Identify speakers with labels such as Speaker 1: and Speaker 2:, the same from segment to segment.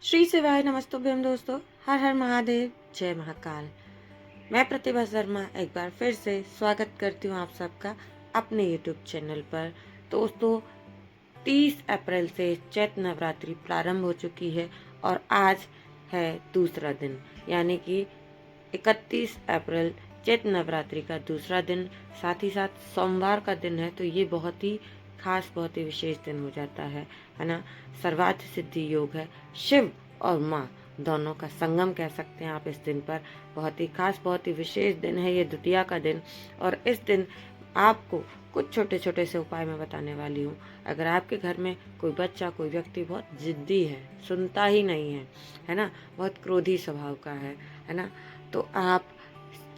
Speaker 1: श्री शिवाय नमस्तुभ्यम दोस्तों। हर हर महादेव, जय महाकाल। मैं प्रतिभा शर्मा एक बार फिर से स्वागत करती हूँ आप सबका अपने YouTube चैनल पर। दोस्तों 30 अप्रैल से चैत्र नवरात्रि प्रारंभ हो चुकी है और आज है दूसरा दिन, यानी कि 31 अप्रैल चैत्र नवरात्रि का दूसरा दिन, साथ ही साथ सोमवार का दिन है। तो ये बहुत ही खास, बहुत ही विशेष दिन हो जाता है ना। सर्वार्थ सिद्धि योग है, शिव और माँ दोनों का संगम कह सकते हैं आप इस दिन पर। बहुत ही खास, बहुत ही विशेष दिन है ये, द्वितीया का दिन। और इस दिन आपको कुछ छोटे छोटे से उपाय मैं बताने वाली हूँ। अगर आपके घर में कोई बच्चा, कोई व्यक्ति बहुत जिद्दी है, सुनता ही नहीं है ना, बहुत क्रोधी स्वभाव का है ना, तो आप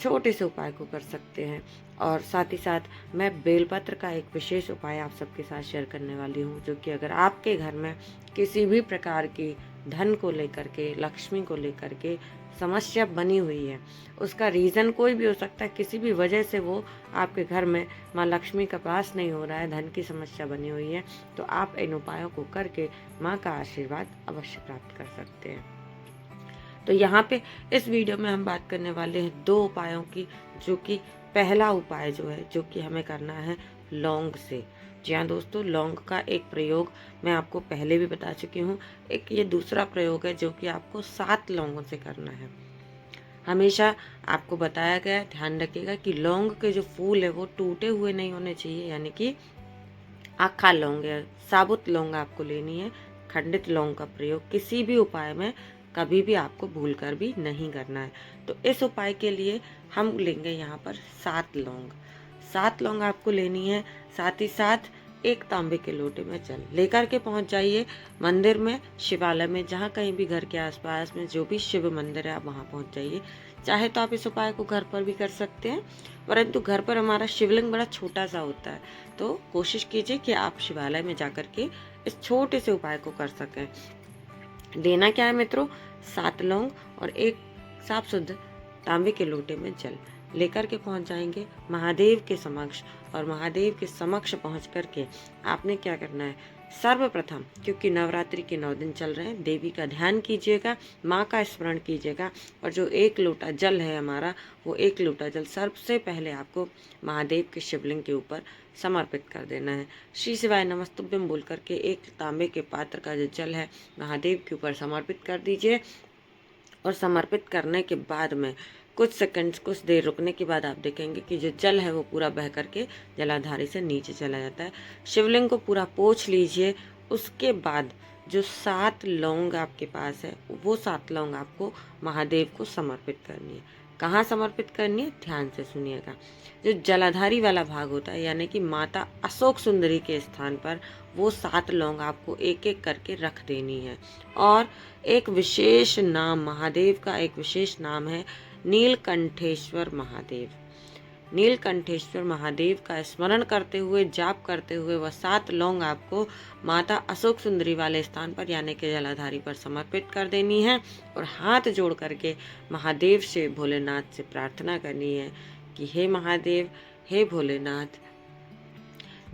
Speaker 1: छोटे से उपाय को कर सकते हैं। और साथ ही साथ मैं बेलपत्र का एक विशेष उपाय आप सबके साथ शेयर करने वाली हूँ, जो कि अगर आपके घर में किसी भी प्रकार की धन को लेकर के, लक्ष्मी को लेकर के समस्या बनी हुई है, उसका रीज़न कोई भी हो सकता है, किसी भी वजह से वो आपके घर में माँ लक्ष्मी का वास नहीं हो रहा है, धन की समस्या बनी हुई है, तो आप इन उपायों को करके माँ का आशीर्वाद अवश्य प्राप्त कर सकते हैं। तो यहाँ पे इस वीडियो में हम बात करने वाले हैं 2 उपायों की, जो कि पहला उपाय जो है, जो कि हमें करना है लौंग से। जी हाँ दोस्तों, लौंग का एक प्रयोग मैं आपको पहले भी बता चुकी हूँ। एक ये दूसरा प्रयोग है जो कि आपको 7 लौंगों से करना है। हमेशा आपको बताया गया है, ध्यान रखिएगा कि लौंग के जो फूल है वो टूटे हुए नहीं होने चाहिए, यानी कि आखा लौंग या साबुत लौंग आपको लेनी है। खंडित लौंग का प्रयोग किसी भी उपाय में कभी भी आपको भूलकर भी नहीं करना है। तो इस उपाय के लिए हम लेंगे यहाँ पर 7 लौंग। 7 लौंग आपको लेनी है। साथ ही साथ एक तांबे के लोटे में जल लेकर के पहुंच जाइए मंदिर में, शिवालय में, जहाँ कहीं भी घर के आसपास में जो भी शिव मंदिर है आप वहाँ पहुंच जाइए। चाहे तो आप इस उपाय को घर पर भी कर सकते हैं, परंतु घर पर हमारा शिवलिंग बड़ा छोटा सा होता है, तो कोशिश कीजिए कि आप शिवालय में जाकर के इस छोटे से उपाय को कर सकें। लेना क्या है मित्रों, 7 लौंग और एक साफ शुद्ध तांबे के लोटे में जल लेकर के पहुंच जाएंगे महादेव के समक्ष। और महादेव के समक्ष पहुंच करके आपने क्या करना है, सर्वप्रथम, क्योंकि नवरात्रि के 9 दिन चल रहे हैं, देवी का ध्यान कीजिएगा, माँ का स्मरण कीजिएगा, और जो 1 लोटा जल है हमारा, वो 1 लोटा जल सबसे पहले आपको महादेव के शिवलिंग के ऊपर समर्पित कर देना है। श्री शिवाय नमस्तुभ्यम बोल करके एक तांबे के पात्र का जो जल है महादेव के ऊपर समर्पित कर दीजिए। और समर्पित करने के बाद में कुछ सेकंड्स, कुछ देर रुकने के बाद आप देखेंगे कि जो जल है वो पूरा बह करके जलाधारी से नीचे चला जाता है। शिवलिंग को पूरा पोंछ लीजिए। उसके बाद जो 7 लौंग आपके पास है, वो 7 लौंग आपको महादेव को समर्पित करनी है। कहाँ समर्पित करनी है, ध्यान से सुनिएगा। जो जलाधारी वाला भाग होता है, यानी कि माता अशोक सुंदरी के स्थान पर, वो 7 लौंग आपको एक एक करके रख देनी है। और एक विशेष नाम, महादेव का एक विशेष नाम है नीलकंठेश्वर महादेव। नीलकंठेश्वर महादेव का स्मरण करते हुए, जाप करते हुए वह 7 लौंग आपको माता अशोक सुंदरी वाले स्थान पर, यानी कि जलाधारी पर समर्पित कर देनी है। और हाथ जोड़ करके महादेव से, भोलेनाथ से प्रार्थना करनी है कि हे महादेव, हे भोलेनाथ,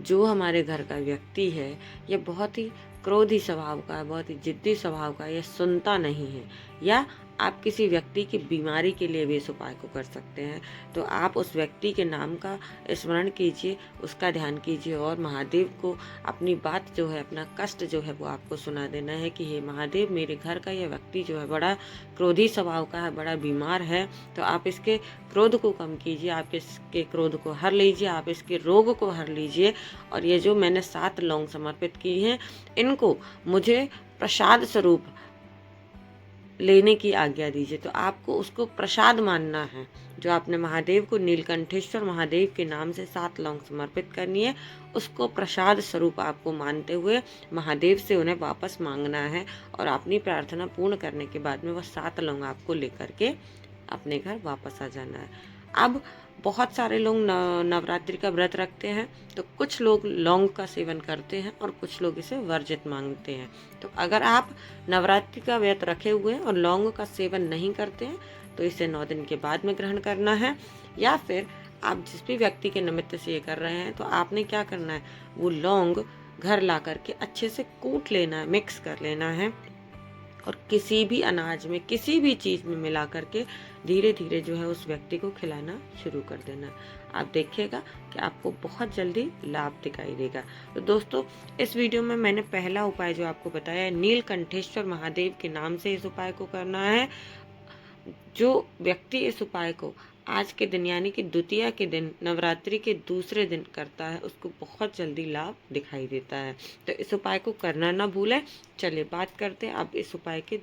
Speaker 1: जो हमारे घर का व्यक्ति है ये बहुत ही क्रोधी स्वभाव का है, बहुत ही जिद्दी स्वभाव का है, ये सुनता नहीं है, या आप किसी व्यक्ति की बीमारी के लिए भी इस उपाय को कर सकते हैं। तो आप उस व्यक्ति के नाम का स्मरण कीजिए, उसका ध्यान कीजिए, और महादेव को अपनी बात जो है, अपना कष्ट जो है वो आपको सुना देना है कि हे महादेव, मेरे घर का यह व्यक्ति जो है बड़ा क्रोधी स्वभाव का है, बड़ा बीमार है, तो आप इसके क्रोध को कम कीजिए, आप इसके क्रोध को हर लीजिए, आप इसके रोग को हर लीजिए। और ये जो मैंने 7 लौंग समर्पित की हैं, इनको मुझे प्रसाद स्वरूप लेने की आज्ञा दीजिए। तो आपको उसको प्रसाद मानना है। जो आपने महादेव को, नीलकंठेश्वर महादेव के नाम से 7 लौंग समर्पित करनी है, उसको प्रसाद स्वरूप आपको मानते हुए महादेव से उन्हें वापस मांगना है। और अपनी प्रार्थना पूर्ण करने के बाद में वह 7 लौंग आपको लेकर के अपने घर वापस आ जाना है। अब बहुत सारे लोग नवरात्रि का व्रत रखते हैं, तो कुछ लोग लौंग का सेवन करते हैं और कुछ लोग इसे वर्जित मांगते हैं। तो अगर आप नवरात्रि का व्रत रखे हुए हैं और लौंग का सेवन नहीं करते हैं, तो इसे 9 दिन के बाद में ग्रहण करना है। या फिर आप जिस भी व्यक्ति के निमित्त से ये कर रहे हैं, तो आपने क्या करना है, वो लौंग घर ला करके अच्छे से कूट लेना है, मिक्स कर लेना है। और किसी भी अनाज में, किसी भी चीज़ में मिला करके धीरे धीरे जो है उस व्यक्ति को खिलाना शुरू कर देना। आप देखिएगा कि आपको बहुत जल्दी लाभ दिखाई देगा। तो दोस्तों, इस वीडियो में मैंने पहला उपाय जो आपको बताया है, नीलकंठेश्वर महादेव के नाम से इस उपाय को करना है। जो व्यक्ति इस उपाय को आज के दिन यानी कि द्वितीया के दिन, नवरात्रि के दूसरे दिन करता है, उसको बहुत जल्दी लाभ दिखाई देता है। तो इस उपाय को करना ना भूलें। चलिए बात करते हैं अब इस उपाय के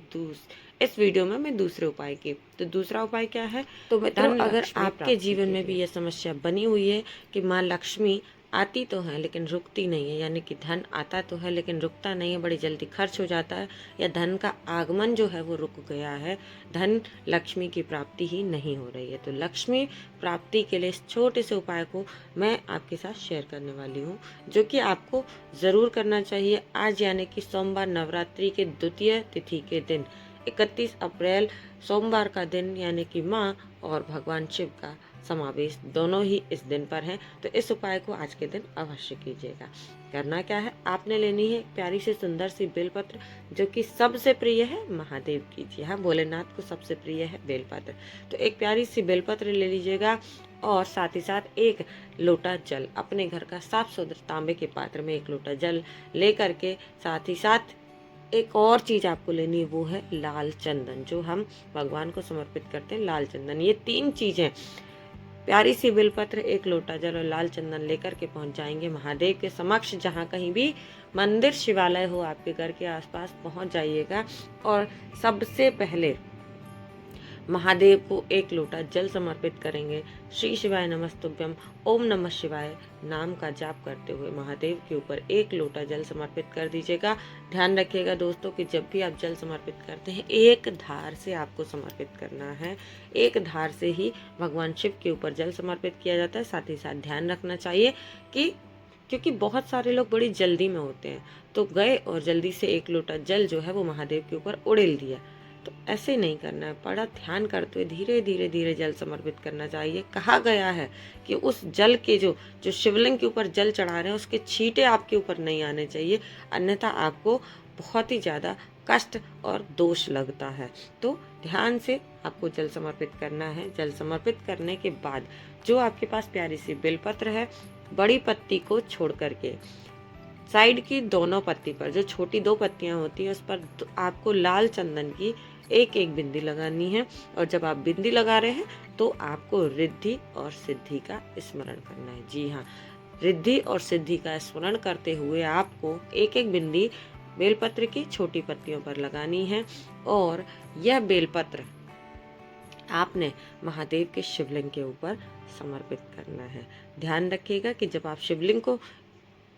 Speaker 1: इस वीडियो में मैं दूसरे उपाय की। तो दूसरा उपाय क्या है? तो मित्रों, अगर आपके जीवन में भी यह समस्या बनी हुई है कि माँ लक्ष्मी आती तो है लेकिन रुकती नहीं है, यानी कि धन आता तो है लेकिन रुकता नहीं है, बड़ी जल्दी खर्च हो जाता है, या धन का आगमन जो है वो रुक गया है, धन लक्ष्मी की प्राप्ति ही नहीं हो रही है, तो लक्ष्मी प्राप्ति के लिए इस छोटे से उपाय को मैं आपके साथ शेयर करने वाली हूँ, जो कि आपको ज़रूर करना चाहिए आज, यानी कि सोमवार, नवरात्रि के द्वितीय तिथि के दिन, 31 अप्रैल सोमवार का दिन, यानी कि माँ और भगवान शिव का समावेश दोनों ही इस दिन पर हैं। तो इस उपाय को आज के दिन अवश्य कीजिएगा। करना क्या है? आपने लेनी है एक प्यारी सी सुंदर सी बेलपत्र, जो कि सबसे प्रिय है महादेव की। जी हाँ, भोलेनाथ को सबसे प्रिय है बेलपत्र। तो एक प्यारी सी बेलपत्र ले लीजिएगा और साथ ही साथ एक लोटा जल, अपने घर का साफ सुथरा तांबे के पात्र में एक लोटा जल ले करके, साथ ही साथ एक और चीज आपको लेनी है, वो है लाल चंदन, जो हम भगवान को समर्पित करते हैं, लाल चंदन। ये 3 चीजें, प्यारी सी बेलपत्र, एक लोटा जल और लाल चंदन लेकर के पहुंच जाएंगे महादेव के समक्ष। जहां कहीं भी मंदिर, शिवालय हो आपके घर के आसपास, पहुंच जाइएगा और सबसे पहले महादेव को एक लोटा जल समर्पित करेंगे। श्री शिवाय नमस्तुभ्यम, ओम नमः शिवाय नाम का जाप करते हुए महादेव के ऊपर एक लोटा जल समर्पित कर दीजिएगा। ध्यान रखिएगा दोस्तों कि जब भी आप जल समर्पित करते हैं, एक धार से आपको समर्पित करना है। एक धार से ही भगवान शिव के ऊपर जल समर्पित किया जाता है। साथ ही साथ ध्यान रखना चाहिए कि क्योंकि बहुत सारे लोग बड़ी जल्दी में होते हैं, तो गए और जल्दी से एक लोटा जल जो है वो महादेव के ऊपर उड़ेल दिया। तो ऐसे नहीं करना है, बड़ा ध्यान करते हुए धीरे धीरे धीरे जल समर्पित करना चाहिए। कहा गया है कि उस जल के जो शिवलिंग के ऊपर जल चढ़ा रहे हैं, उसके छींटे आपके ऊपर नहीं आने चाहिए, अन्यथा आपको बहुत ही ज़्यादा कष्ट और दोष लगता है। तो ध्यान से आपको जल समर्पित करना है। जल समर्पित करने के बाद जो आपके पास प्यारी सी बेलपत्र है, बड़ी पत्ती को छोड़ करके साइड की दोनों पत्ती पर, जो छोटी 2 पत्तियां होती हैं, उस पर आपको लाल चंदन की एक एक बिंदी लगानी है। और जब आप बिंदी लगा रहे हैं तो आपको रिद्धि और सिद्धि का स्मरण करना है। जी हाँ, रिद्धि और सिद्धि का स्मरण करते हुए आपको एक एक बिंदी बेलपत्र की छोटी पत्तियों पर लगानी है। और यह बेलपत्र आपने महादेव के शिवलिंग के ऊपर समर्पित करना है। ध्यान रखिएगा कि जब आप शिवलिंग को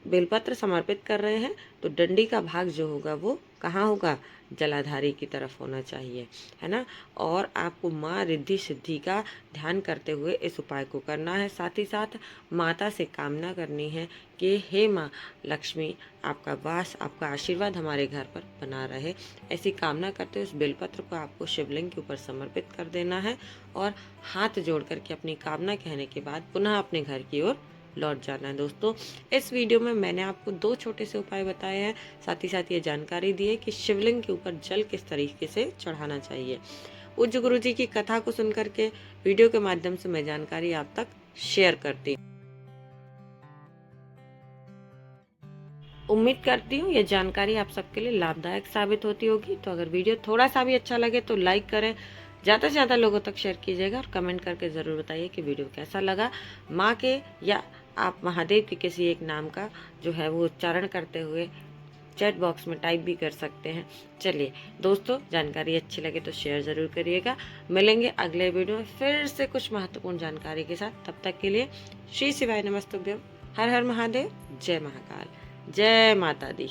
Speaker 1: बेलपत्र समर्पित कर रहे हैं तो डंडी का भाग जो होगा वो कहाँ होगा? जलाधारी की तरफ होना चाहिए, है ना। और आपको माँ रिद्धि सिद्धि का ध्यान करते हुए इस उपाय को करना है। साथ ही साथ माता से कामना करनी है कि हे माँ लक्ष्मी, आपका वास, आपका आशीर्वाद हमारे घर पर बना रहे। ऐसी कामना करते हुए उस बेलपत्र को आपको शिवलिंग के ऊपर समर्पित कर देना है और हाथ जोड़ करके अपनी कामना कहने के बाद पुनः अपने घर की ओर लौट जाना है। दोस्तों, इस वीडियो में मैंने आपको 2 छोटे से उपाय बताए हैं, साथ ही साथ ये जानकारी दी है कि शिवलिंग के ऊपर जल किस तरीके से चढ़ाना चाहिए। पूज्य गुरु जी की कथा को सुनकर के वीडियो के माध्यम से मैं जानकारी आप तक शेयर करती हूँ। उम्मीद करती हूँ ये जानकारी आप सबके लिए लाभदायक साबित होती होगी। तो अगर वीडियो थोड़ा सा भी अच्छा लगे तो लाइक करें, ज़्यादा से ज़्यादा लोगों तक शेयर कीजिएगा और कमेंट करके ज़रूर बताइए कि वीडियो कैसा लगा। माँ के या आप महादेव के किसी एक नाम का जो है वो उच्चारण करते हुए चैट बॉक्स में टाइप भी कर सकते हैं। चलिए दोस्तों, जानकारी अच्छी लगे तो शेयर ज़रूर करिएगा। मिलेंगे अगले वीडियो में फिर से कुछ महत्वपूर्ण जानकारी के साथ। तब तक के लिए श्री शिवाय नमस्तुभ्यम, हर हर महादेव, जय महाकाल, जय माता दी।